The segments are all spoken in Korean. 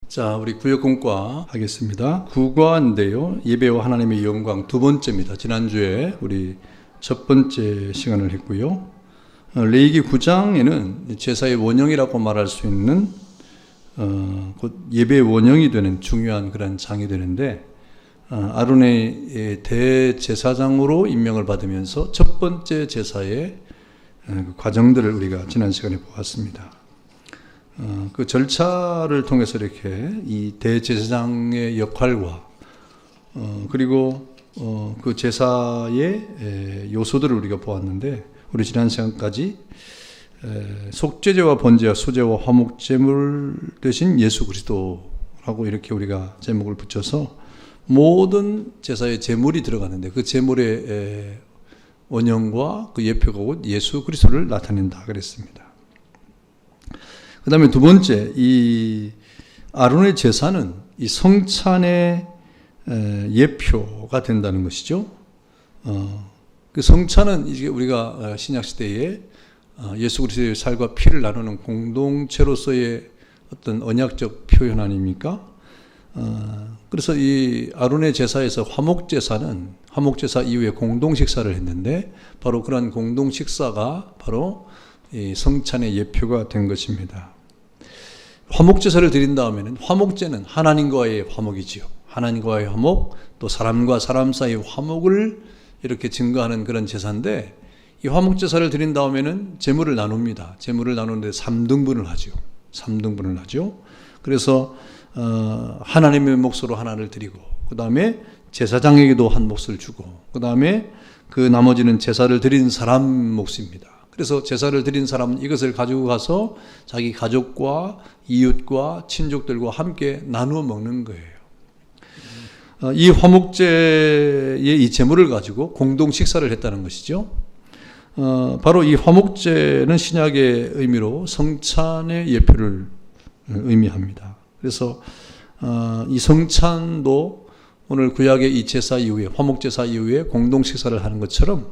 자, 우리 구역공과 하겠습니다. 구과인데요. 예배와 하나님의 영광 두 번째입니다. 지난주에 우리 첫 번째 시간을 했고요. 레위기 9장에는 제사의 원형이라고 말할 수 있는 곧 예배의 원형이 되는 중요한 그런 장이 되는데, 아론의 대제사장으로 임명을 받으면서 첫 번째 제사의 그 과정들을 우리가 지난 시간에 보았습니다. 그 절차를 통해서 이렇게 이 대제사장의 역할과 그리고 그 제사의 요소들을 우리가 보았는데, 우리 지난 시간까지 속죄제와 번제와 수제와 화목제물 대신 예수 그리스도라고 이렇게 우리가 제목을 붙여서 모든 제사의 제물이 들어가는데, 그 제물의 원형과 그 예표가 곧 예수 그리스도를 나타낸다 그랬습니다. 그 다음에 두 번째, 이 아론의 제사는 이 성찬의 예표가 된다는 것이죠. 그 성찬은 이게 우리가 신약시대에 예수 그리스도의 살과 피를 나누는 공동체로서의 어떤 언약적 표현 아닙니까? 그래서 이 아론의 제사에서 화목제사는 화목제사 이후에 공동식사를 했는데, 바로 그런 공동식사가 바로 이 성찬의 예표가 된 것입니다. 화목제사를 드린 다음에는, 화목제는 하나님과의 화목이지요. 하나님과의 화목, 또 사람과 사람 사이의 화목을 이렇게 증거하는 그런 제사인데, 이 화목제사를 드린 다음에는 제물을 나눕니다. 제물을 나누는데 3등분을 하죠. 3등분을 하죠. 그래서 하나님의 몫으로 하나를 드리고, 그 다음에 제사장에게도 한 몫을 주고, 그 다음에 그 나머지는 제사를 드린 사람 몫입니다. 그래서 제사를 드린 사람은 이것을 가지고 가서 자기 가족과 이웃과 친족들과 함께 나누어 먹는 거예요. 이 화목제의 이 제물을 가지고 공동 식사를 했다는 것이죠. 바로 이 화목제는 신약의 의미로 성찬의 예표를 의미합니다. 그래서 이 성찬도 오늘 구약의 이 제사 이후에, 화목제사 이후에 공동 식사를 하는 것처럼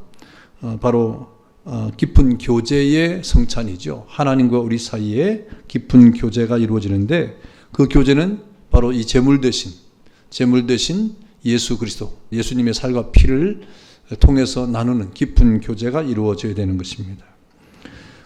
바로 깊은 교제의 성찬이죠. 하나님과 우리 사이에 깊은 교제가 이루어지는데, 그 교제는 바로 이 제물 대신 예수 그리스도, 예수님의 살과 피를 통해서 나누는 깊은 교제가 이루어져야 되는 것입니다.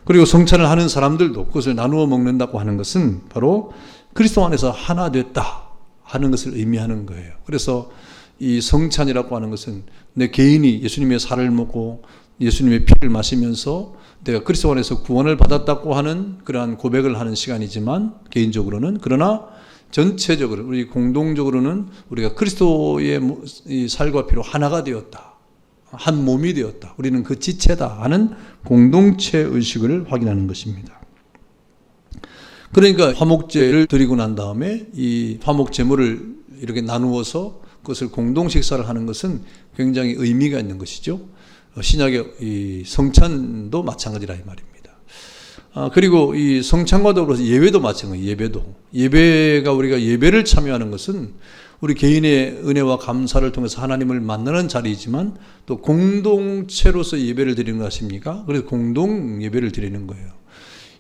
그리고 성찬을 하는 사람들도 그것을 나누어 먹는다고 하는 것은 바로 그리스도 안에서 하나 됐다 하는 것을 의미하는 거예요. 그래서 이 성찬이라고 하는 것은 내 개인이 예수님의 살을 먹고 예수님의 피를 마시면서 내가 그리스도 안에서 구원을 받았다고 하는 그러한 고백을 하는 시간이지만, 개인적으로는, 그러나 전체적으로 우리 공동적으로는 우리가 그리스도의 살과 피로 하나가 되었다, 한 몸이 되었다, 우리는 그 지체다 하는 공동체 의식을 확인하는 것입니다. 그러니까 화목제를 드리고 난 다음에 이 화목제물을 이렇게 나누어서 그것을 공동식사를 하는 것은 굉장히 의미가 있는 것이죠. 신약의 이 성찬도 마찬가지라 이 말입니다. 그리고 이 성찬과 더불어서 예배도 마찬가지예요. 예배가 우리가 예배를 참여하는 것은 우리 개인의 은혜와 감사를 통해서 하나님을 만나는 자리이지만, 또 공동체로서 예배를 드리는 것 아십니까? 그래서 공동 예배를 드리는 거예요.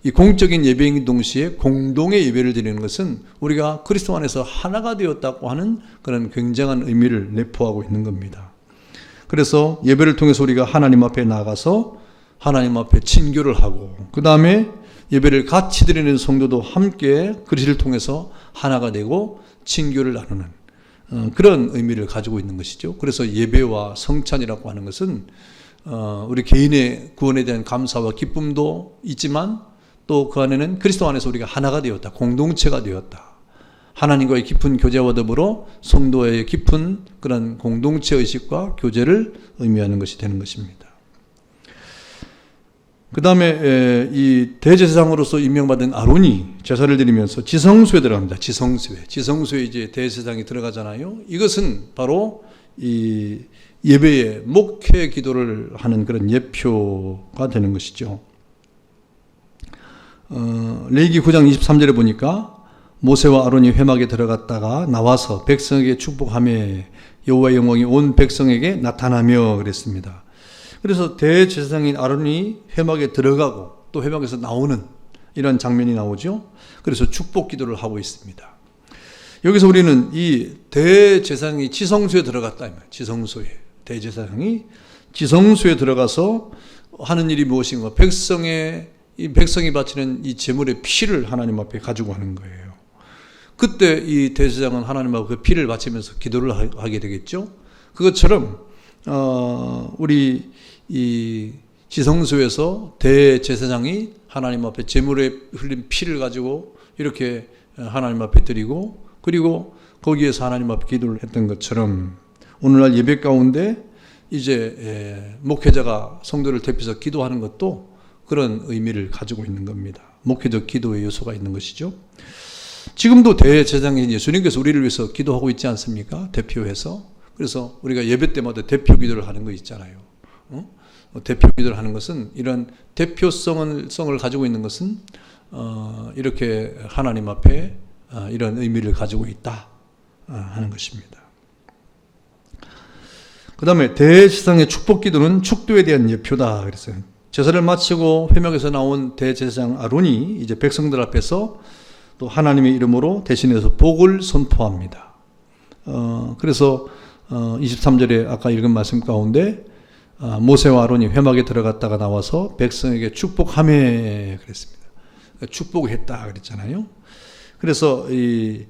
이 공적인 예배인 동시에 공동의 예배를 드리는 것은 우리가 그리스도 안에서 하나가 되었다고 하는 그런 굉장한 의미를 내포하고 있는 겁니다. 그래서 예배를 통해서 우리가 하나님 앞에 나가서 하나님 앞에 친교를 하고, 그 다음에 예배를 같이 드리는 성도도 함께 그리스도를 통해서 하나가 되고 친교를 나누는 그런 의미를 가지고 있는 것이죠. 그래서 예배와 성찬이라고 하는 것은 우리 개인의 구원에 대한 감사와 기쁨도 있지만, 또 그 안에는 그리스도 안에서 우리가 하나가 되었다, 공동체가 되었다, 하나님과의 깊은 교제와 더불어 성도의 깊은 그런 공동체 의식과 교제를 의미하는 것이 되는 것입니다. 그 다음에 이 대제사장으로서 임명받은 아론이 제사를 드리면서 지성소에 들어갑니다. 지성소에 이제 대제사장이 들어가잖아요. 이것은 바로 이 예배의 목회 기도를 하는 그런 예표가 되는 것이죠. 레위기 9장 23절에 보니까 모세와 아론이 회막에 들어갔다가 나와서 백성에게 축복하며 여호와의 영광이 온 백성에게 나타나며 그랬습니다. 그래서 대제사장인 아론이 회막에 들어가고 또 회막에서 나오는 이런 장면이 나오죠. 그래서 축복 기도를 하고 있습니다. 여기서 우리는 이 대제사장이 지성소에 들어갔다. 지성소에. 대제사장이 지성소에 들어가서 하는 일이 무엇인가? 이 백성이 바치는 이 제물의 피를 하나님 앞에 가지고 하는 거예요. 그때 이 대제사장은 하나님 앞에 그 피를 바치면서 기도를 하게 되겠죠. 그것처럼 우리 이 지성소에서 대제사장이 하나님 앞에 제물에 흘린 피를 가지고 이렇게 하나님 앞에 드리고, 그리고 거기에서 하나님 앞에 기도를 했던 것처럼 오늘날 예배 가운데 이제 목회자가 성도를 대표해서 기도하는 것도 그런 의미를 가지고 있는 겁니다. 목회적 기도의 요소가 있는 것이죠. 지금도 대제사장인 예수님께서 우리를 위해서 기도하고 있지 않습니까? 대표해서. 그래서 우리가 예배 때마다 대표 기도를 하는 거 있잖아요. 대표 기도를 하는 것은, 이런 대표성을 가지고 있는 것은 이렇게 하나님 앞에 이런 의미를 가지고 있다 하는 것입니다. 그 다음에 대제사장의 축복 기도는 축도에 대한 예표다 그랬어요. 제사를 마치고 회막에서 나온 대제사장 아론이 이제 백성들 앞에서 또 하나님의 이름으로 대신해서 복을 선포합니다. 그래서 23절에 아까 읽은 말씀 가운데 모세와 아론이 회막에 들어갔다가 나와서 백성에게 축복하며 그랬습니다. 축복했다 그랬잖아요. 그래서 이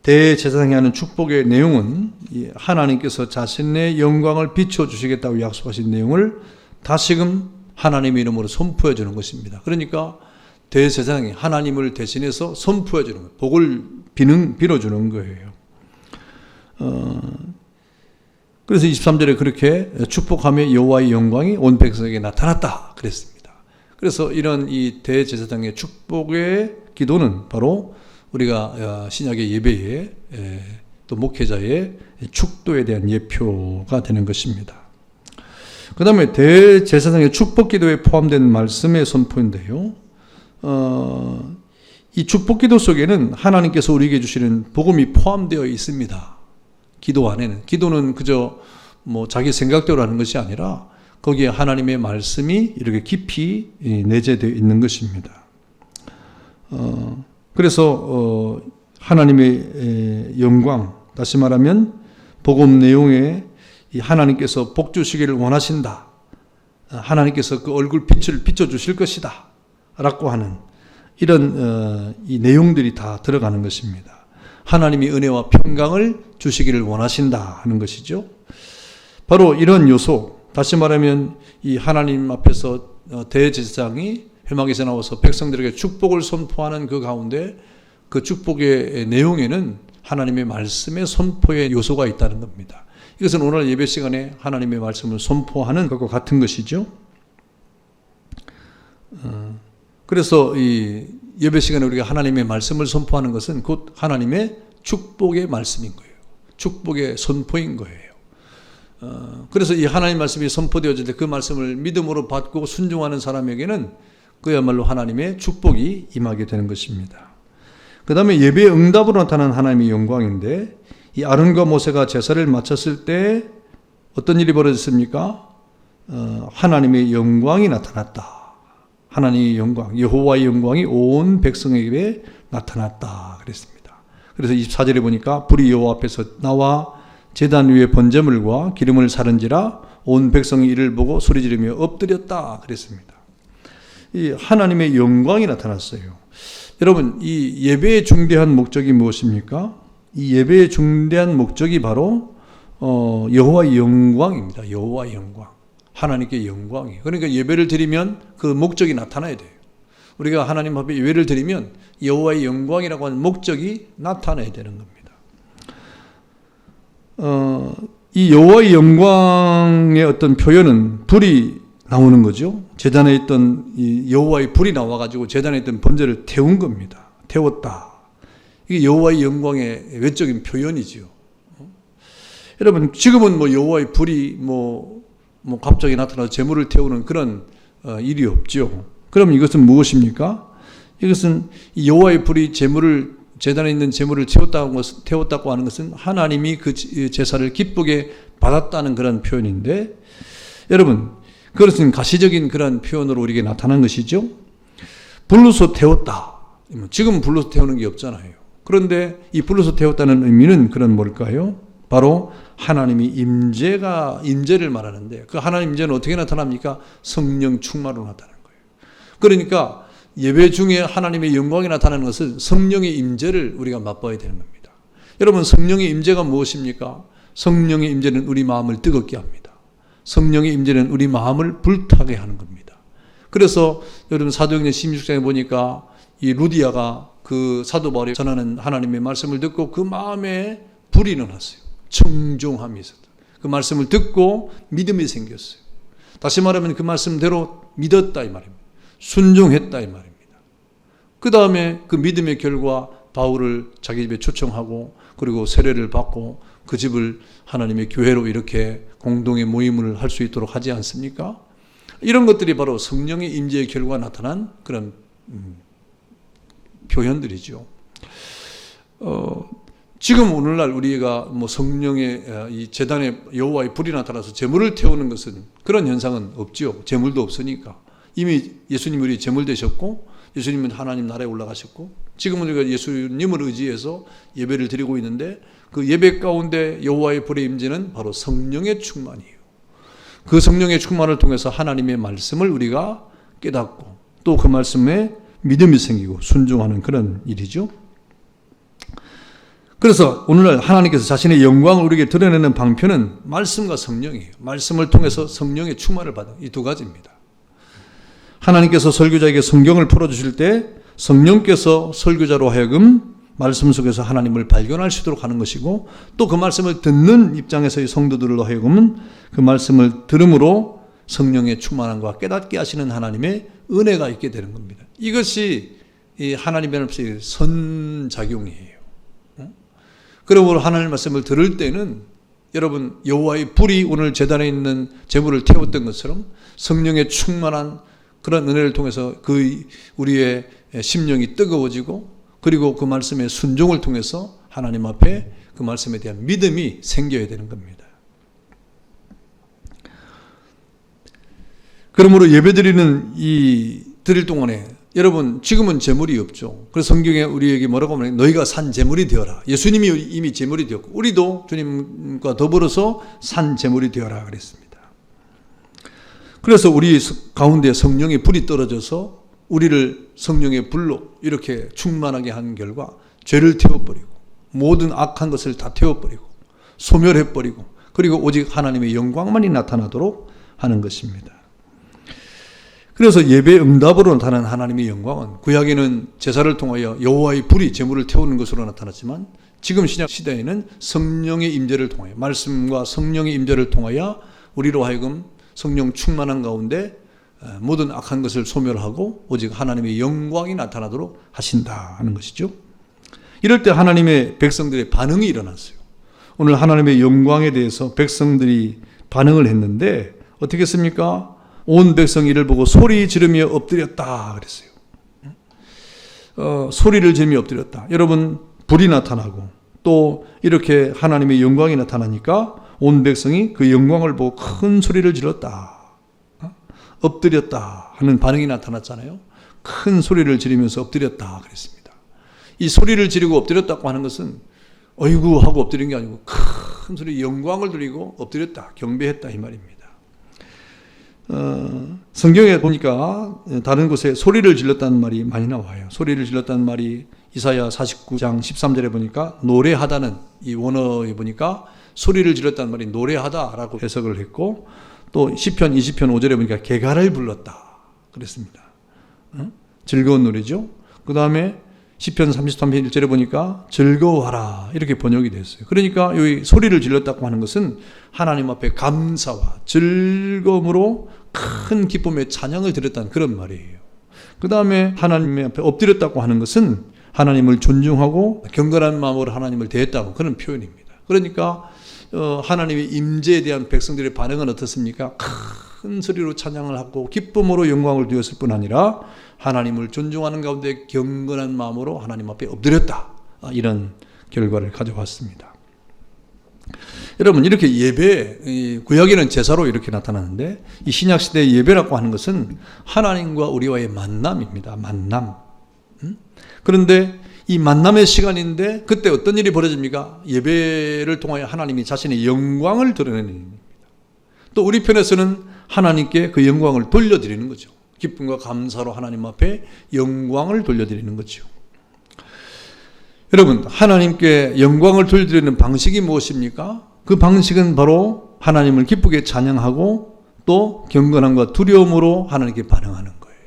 대제사장이 하는 축복의 내용은 하나님께서 자신의 영광을 비춰주시겠다고 약속하신 내용을 다시금 하나님의 이름으로 선포해 주는 것입니다. 그러니까 대제사장이 하나님을 대신해서 선포해 주는 거예요. 복을 빌어주는 거예요. 그래서 23절에 그렇게 축복하며 여호와의 영광이 온 백성에게 나타났다 그랬습니다. 그래서 이런 이 대제사장의 축복의 기도는 바로 우리가 신약의 예배에 또 목회자의 축도에 대한 예표가 되는 것입니다. 그 다음에 대제사장의 축복 기도에 포함된 말씀의 선포인데요. 이 축복 기도 속에는 하나님께서 우리에게 주시는 복음이 포함되어 있습니다. 기도 안에는. 기도는 그저 자기 생각대로 하는 것이 아니라 거기에 하나님의 말씀이 이렇게 깊이 내재되어 있는 것입니다. 그래서 하나님의 영광, 다시 말하면 복음 내용에 이 하나님께서 복 주시기를 원하신다. 하나님께서 그 얼굴 빛을 비춰주실 것이다. 라고 하는 이런 이 내용들이 다 들어가는 것입니다. 하나님이 은혜와 평강을 주시기를 원하신다 하는 것이죠. 바로 이런 요소, 다시 말하면 이 하나님 앞에서 대제사장이 회막에서 나와서 백성들에게 축복을 선포하는 그 가운데 그 축복의 내용에는 하나님의 말씀의 선포의 요소가 있다는 겁니다. 이것은 오늘 예배 시간에 하나님의 말씀을 선포하는 것과 같은 것이죠. 그래서 이 예배 시간에 우리가 하나님의 말씀을 선포하는 것은 곧 하나님의 축복의 말씀인 거예요. 축복의 선포인 거예요. 그래서 이 하나님 말씀이 선포되어질 때 그 말씀을 믿음으로 받고 순종하는 사람에게는 그야말로 하나님의 축복이 임하게 되는 것입니다. 그 다음에 예배의 응답으로 나타난 하나님의 영광인데, 이 아론과 모세가 제사를 마쳤을 때 어떤 일이 벌어졌습니까? 하나님의 영광이 나타났다. 하나님의 영광, 여호와의 영광이 온 백성에게 나타났다 그랬습니다. 그래서 24절에 보니까 불이 여호와 앞에서 나와 제단 위에 번제물과 기름을 사른지라 온 백성이 이를 보고 소리지르며 엎드렸다 그랬습니다. 이 하나님의 영광이 나타났어요. 여러분, 이 예배의 중대한 목적이 무엇입니까? 이 예배의 중대한 목적이 바로 여호와의 영광입니다. 여호와의 영광, 하나님께 영광이에요. 그러니까 예배를 드리면 그 목적이 나타나야 돼요. 우리가 하나님 앞에 예배를 드리면 여호와의 영광이라고 하는 목적이 나타나야 되는 겁니다. 이 여호와의 영광의 어떤 표현은 불이 나오는 거죠. 제단에 있던 이 여호와의 불이 나와가지고 제단에 있던 번제를 태운 겁니다. 태웠다. 이게 여호와의 영광의 외적인 표현이지요. 여러분, 지금은 여호와의 불이 갑자기 나타나서 제물을 태우는 그런 일이 없죠. 그럼 이것은 무엇입니까? 이것은 여호와의 불이 제단에 있는 제물을 태웠다고 하는 것은 하나님이 그 제사를 기쁘게 받았다는 그런 표현인데, 여러분, 그것은 가시적인 그런 표현으로 우리에게 나타난 것이죠. 불로서 태웠다. 지금 불로서 태우는 게 없잖아요. 그런데 이 불로서 태웠다는 의미는 그런 뭘까요? 바로 하나님이 임재를 말하는데, 그 하나님 임재는 어떻게 나타납니까? 성령 충만으로 나타나는 거예요. 그러니까 예배 중에 하나님의 영광이 나타나는 것은 성령의 임재를 우리가 맛봐야 되는 겁니다. 여러분, 성령의 임재가 무엇입니까? 성령의 임재는 우리 마음을 뜨겁게 합니다. 성령의 임재는 우리 마음을 불타게 하는 겁니다. 그래서 여러분, 사도행전 16장에 보니까 이 루디아가 그 사도 바울이 전하는 하나님의 말씀을 듣고 그 마음에 불이 일어났어요. 청종함이 있었다. 그 말씀을 듣고 믿음이 생겼어요. 다시 말하면 그 말씀대로 믿었다 이 말입니다. 순종했다 이 말입니다. 그 다음에 그 믿음의 결과 바울을 자기 집에 초청하고 그리고 세례를 받고 그 집을 하나님의 교회로 이렇게 공동의 모임을 할 수 있도록 하지 않습니까? 이런 것들이 바로 성령의 임재의 결과 나타난 그런 표현들이죠. 지금 오늘날 우리가 뭐 성령의 이 제단에 여호와의 불이 나타나서 제물을 태우는 것은 그런 현상은 없죠. 제물도 없으니까. 이미 예수님이 우리 제물 되셨고 예수님은 하나님 나라에 올라가셨고 지금은 우리가 예수님을 의지해서 예배를 드리고 있는데 그 예배 가운데 여호와의 불의 임재는 바로 성령의 충만이에요. 그 성령의 충만을 통해서 하나님의 말씀을 우리가 깨닫고 또 그 말씀에 믿음이 생기고 순종하는 그런 일이죠. 그래서 오늘날 하나님께서 자신의 영광을 우리에게 드러내는 방편은 말씀과 성령이에요. 말씀을 통해서 성령의 충만을 받은 이 두 가지입니다. 하나님께서 설교자에게 성경을 풀어주실 때 성령께서 설교자로 하여금 말씀 속에서 하나님을 발견할 수 있도록 하는 것이고 또 그 말씀을 듣는 입장에서의 성도들로 하여금은 그 말씀을 들음으로 성령의 충만함과 깨닫게 하시는 하나님의 은혜가 있게 되는 겁니다. 이것이 이 하나님의 말씀의 선작용이에요. 그러므로 하나님의 말씀을 들을 때는 여러분 여호와의 불이 오늘 제단에 있는 제물을 태웠던 것처럼 성령의 충만한 그런 은혜를 통해서 그 우리의 심령이 뜨거워지고 그리고 그 말씀의 순종을 통해서 하나님 앞에 그 말씀에 대한 믿음이 생겨야 되는 겁니다. 그러므로 예배드리는 드릴 동안에 여러분 지금은 제물이 없죠. 그래서 성경에 우리에게 뭐라고 하면 너희가 산 제물이 되어라. 예수님이 이미 제물이 되었고 우리도 주님과 더불어서 산 제물이 되어라 그랬습니다. 그래서 우리 가운데 성령의 불이 떨어져서 우리를 성령의 불로 이렇게 충만하게 한 결과 죄를 태워버리고 모든 악한 것을 다 태워버리고 소멸해버리고 그리고 오직 하나님의 영광만이 나타나도록 하는 것입니다. 그래서 예배 응답으로 나타난 하나님의 영광은 구약에는 제사를 통하여 여호와의 불이 제물을 태우는 것으로 나타났지만 지금 신약 시대에는 성령의 임재를 통하여 말씀과 성령의 임재를 통하여 우리로 하여금 성령 충만한 가운데 모든 악한 것을 소멸하고 오직 하나님의 영광이 나타나도록 하신다 하는 것이죠. 이럴 때 하나님의 백성들의 반응이 일어났어요. 오늘 하나님의 영광에 대해서 백성들이 반응을 했는데 어떻게 했습니까? 온 백성이 이를 보고 소리 지르며 엎드렸다 그랬어요. 소리를 지르며 엎드렸다. 여러분 불이 나타나고 또 이렇게 하나님의 영광이 나타나니까 온 백성이 그 영광을 보고 큰 소리를 질렀다. 엎드렸다 하는 반응이 나타났잖아요. 큰 소리를 지르면서 엎드렸다 그랬습니다. 이 소리를 지르고 엎드렸다고 하는 것은 어이구 하고 엎드린 게 아니고 큰 소리 영광을 드리고 엎드렸다 경배했다 이 말입니다. 성경에 보니까 다른 곳에 소리를 질렀다는 말이 많이 나와요. 소리를 질렀다는 말이 이사야 49장 13절에 보니까 노래하다는 이 원어에 보니까 소리를 질렀다는 말이 노래하다라고 해석을 했고 또 시편 20편 5절에 보니까 개가를 불렀다 그랬습니다. 즐거운 노래죠. 그 다음에 시편 33편 1절에 보니까 즐거워하라 이렇게 번역이 됐어요. 그러니까 여기 소리를 질렀다고 하는 것은 하나님 앞에 감사와 즐거움으로 큰 기쁨의 찬양을 드렸다는 그런 말이에요. 그 다음에 하나님 앞에 엎드렸다고 하는 것은 하나님을 존중하고 경건한 마음으로 하나님을 대했다고 그런 표현입니다. 그러니까 하나님의 임재에 대한 백성들의 반응은 어떻습니까? 큰 소리로 찬양을 하고 기쁨으로 영광을 드렸을 뿐 아니라 하나님을 존중하는 가운데 경건한 마음으로 하나님 앞에 엎드렸다. 이런 결과를 가져왔습니다. 여러분 이렇게 예배, 구약에는 제사로 이렇게 나타나는데 이 신약시대의 예배라고 하는 것은 하나님과 우리와의 만남입니다. 만남. 그런데 이 만남의 시간인데 그때 어떤 일이 벌어집니까? 예배를 통하여 하나님이 자신의 영광을 드러내는 일입니다. 또 우리 편에서는 하나님께 그 영광을 돌려드리는 거죠. 기쁨과 감사로 하나님 앞에 영광을 돌려드리는 거죠. 여러분, 하나님께 영광을 돌려드리는 방식이 무엇입니까? 그 방식은 바로 하나님을 기쁘게 찬양하고 또 경건함과 두려움으로 하나님께 반응하는 거예요.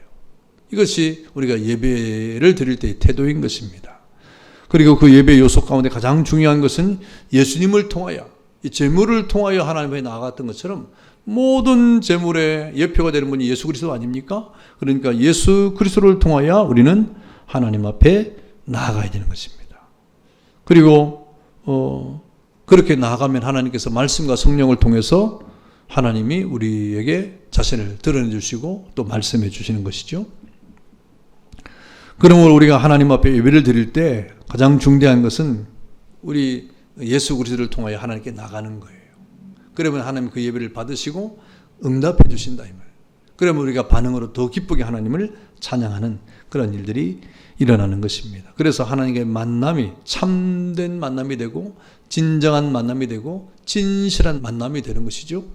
이것이 우리가 예배를 드릴 때의 태도인 것입니다. 그리고 그 예배 요소 가운데 가장 중요한 것은 예수님을 통하여, 이 제물을 통하여 하나님 앞에 나아갔던 것처럼 모든 제물의 예표가 되는 분이 예수 그리스도 아닙니까? 그러니까 예수 그리스도를 통하여 우리는 하나님 앞에 나아가야 되는 것입니다. 그리고 그렇게 나아가면 하나님께서 말씀과 성령을 통해서 하나님이 우리에게 자신을 드러내 주시고 또 말씀해 주시는 것이죠. 그러므로 우리가 하나님 앞에 예배를 드릴 때 가장 중대한 것은 우리 예수 그리스도를 통하여 하나님께 나가는 거예요. 그러면 하나님 그 예배를 받으시고 응답해 주신다 이 말이에요. 그러면 우리가 반응으로 더 기쁘게 하나님을 찬양하는 그런 일들이 일어나는 것입니다. 그래서 하나님의 만남이 참된 만남이 되고 진정한 만남이 되고 진실한 만남이 되는 것이죠.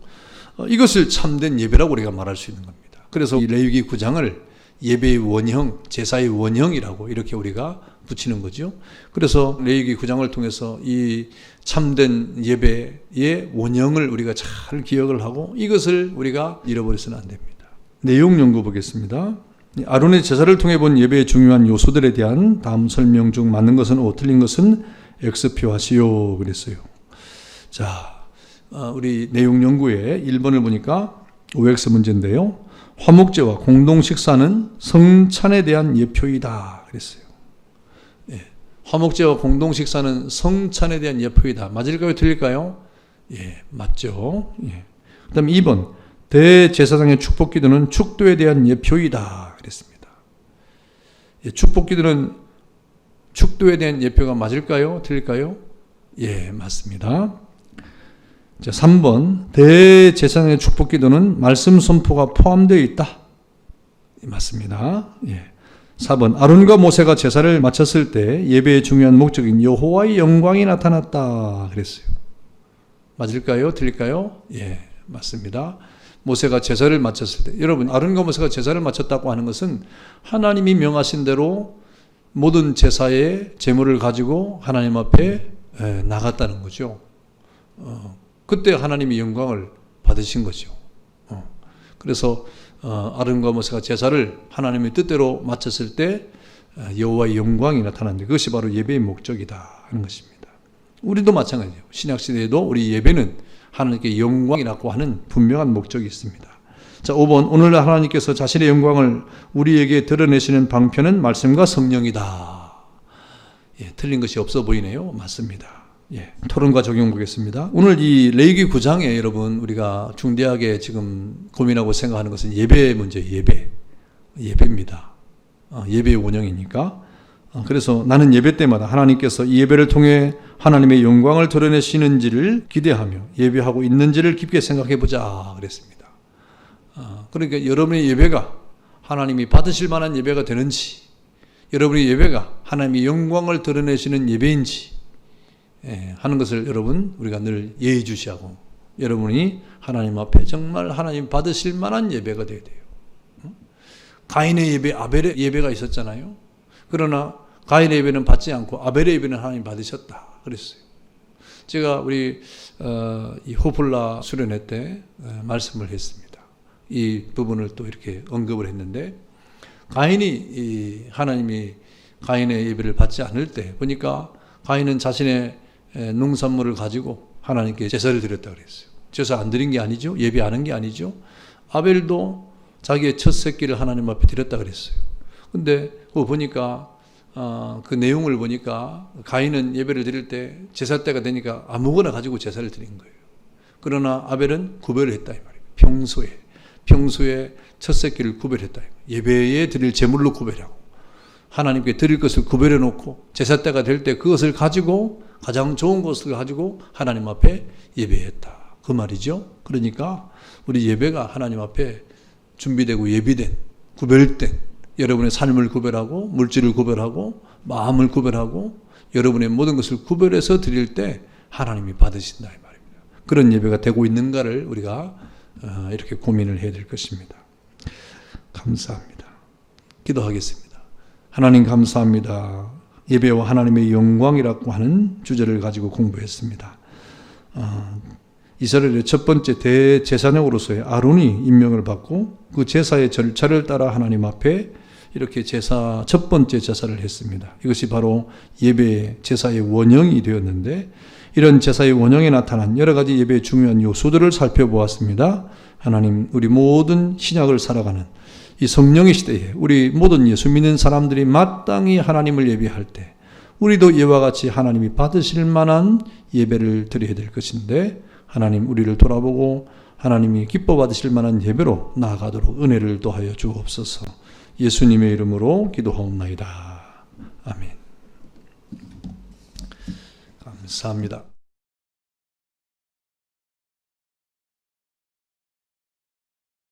이것을 참된 예배라고 우리가 말할 수 있는 겁니다. 그래서 이 레위기 9장을 예배의 원형, 제사의 원형이라고 이렇게 우리가 붙이는 거죠. 그래서 레위기 9장을 통해서 이 참된 예배의 원형을 우리가 잘 기억을 하고 이것을 우리가 잃어버려서는 안 됩니다. 내용 연구 보겠습니다. 아론의 제사를 통해 본 예배의 중요한 요소들에 대한 다음 설명 중 맞는 것은 O, 틀린 것은 X표 하시오 그랬어요. 자, 우리 내용 연구의 1번을 보니까 OX 문제인데요. 화목제와 공동식사는 성찬에 대한 예표이다 그랬어요. 예, 화목제와 공동식사는 성찬에 대한 예표이다. 맞을까요? 틀릴까요? 예, 맞죠. 예. 그 다음에 2번 대제사장의 축복기도는 축도에 대한 예표이다 그랬습니다. 예, 축복기도는 축도에 대한 예표가 맞을까요? 틀릴까요? 예, 맞습니다. 자, 3번 대제사장의 축복기도는 말씀 선포가 포함되어 있다. 맞습니다. 예. 4번 아론과 모세가 제사를 마쳤을 때 예배의 중요한 목적인 여호와의 영광이 나타났다 그랬어요. 맞을까요? 틀릴까요? 예, 맞습니다. 모세가 제사를 마쳤을 때, 여러분 아론과 모세가 제사를 마쳤다고 하는 것은 하나님이 명하신 대로 모든 제사의 제물을 가지고 하나님 앞에 나갔다는 거죠. 그때 하나님이 영광을 받으신 거죠. 그래서 아론과 모세가 제사를 하나님의 뜻대로 마쳤을 때 여호와의 영광이 나타났는데 그것이 바로 예배의 목적이다 하는 것입니다. 우리도 마찬가지예요. 신약시대에도 우리 예배는 하나님께 영광이라고 하는 분명한 목적이 있습니다. 자, 5번 오늘날 하나님께서 자신의 영광을 우리에게 드러내시는 방편은 말씀과 성령이다. 예, 틀린 것이 없어 보이네요. 맞습니다. 예, 토론과 적용 보겠습니다. 오늘 이 레위기 9장에 여러분 우리가 중대하게 지금 고민하고 생각하는 것은 예배 문제예요. 예배입니다. 예배의 원형이니까. 그래서 나는 예배 때마다 하나님께서 이 예배를 통해 하나님의 영광을 드러내시는지를 기대하며 예배하고 있는지를 깊게 생각해 보자 그랬습니다. 그러니까 여러분의 예배가 하나님이 받으실 만한 예배가 되는지, 여러분의 예배가 하나님의 영광을 드러내시는 예배인지 하는 것을 여러분 우리가 늘 예의주시하고 여러분이 하나님 앞에 정말 하나님 받으실 만한 예배가 되어야 돼요. 가인의 예배, 아벨의 예배가 있었잖아요. 그러나 가인의 예배는 받지 않고 아벨의 예배는 하나님 받으셨다 그랬어요. 제가 우리 이 호플라 수련회 때 말씀을 했습니다. 이 부분을 또 이렇게 언급을 했는데 가인이 하나님이 가인의 예배를 받지 않을 때 보니까 가인은 자신의 농산물을 가지고 하나님께 제사를 드렸다고 그랬어요. 제사 안 드린 게 아니죠. 예배 안 한 게 아니죠. 아벨도 자기의 첫 새끼를 하나님 앞에 드렸다고 그랬어요. 근데 그거 보니까 그 내용을 보니까 가인은 예배를 드릴 때 제사 때가 되니까 아무거나 가지고 제사를 드린 거예요. 그러나 아벨은 구별을 했다 이 말이에요. 평소에 첫 새끼를 구별했다. 예배에 드릴 제물로 구별하고 하나님께 드릴 것을 구별해 놓고 제사 때가 될 때 그것을 가지고 가장 좋은 것을 가지고 하나님 앞에 예배했다. 그 말이죠. 그러니까 우리 예배가 하나님 앞에 준비되고 예비된 구별된 여러분의 삶을 구별하고 물질을 구별하고 마음을 구별하고 여러분의 모든 것을 구별해서 드릴 때 하나님이 받으신다 이 말입니다. 그런 예배가 되고 있는가를 우리가 이렇게 고민을 해야 될 것입니다. 감사합니다. 기도하겠습니다. 하나님 감사합니다. 예배와 하나님의 영광이라고 하는 주제를 가지고 공부했습니다. 이스라엘의 첫 번째 대제사장으로서의 아론이 임명을 받고 그 제사의 절차를 따라 하나님 앞에 이렇게 첫 번째 제사를 했습니다. 이것이 바로 예배의 제사의 원형이 되었는데 이런 제사의 원형에 나타난 여러 가지 예배의 중요한 요소들을 살펴보았습니다. 하나님, 우리 모든 신약을 살아가는 이 성령의 시대에 우리 모든 예수 믿는 사람들이 마땅히 하나님을 예배할 때 우리도 이와 같이 하나님이 받으실 만한 예배를 드려야 될 것인데 하나님 우리를 돌아보고 하나님이 기뻐 받으실 만한 예배로 나아가도록 은혜를 더하여 주옵소서. 예수님의 이름으로 기도하옵나이다. 아멘. 감사합니다.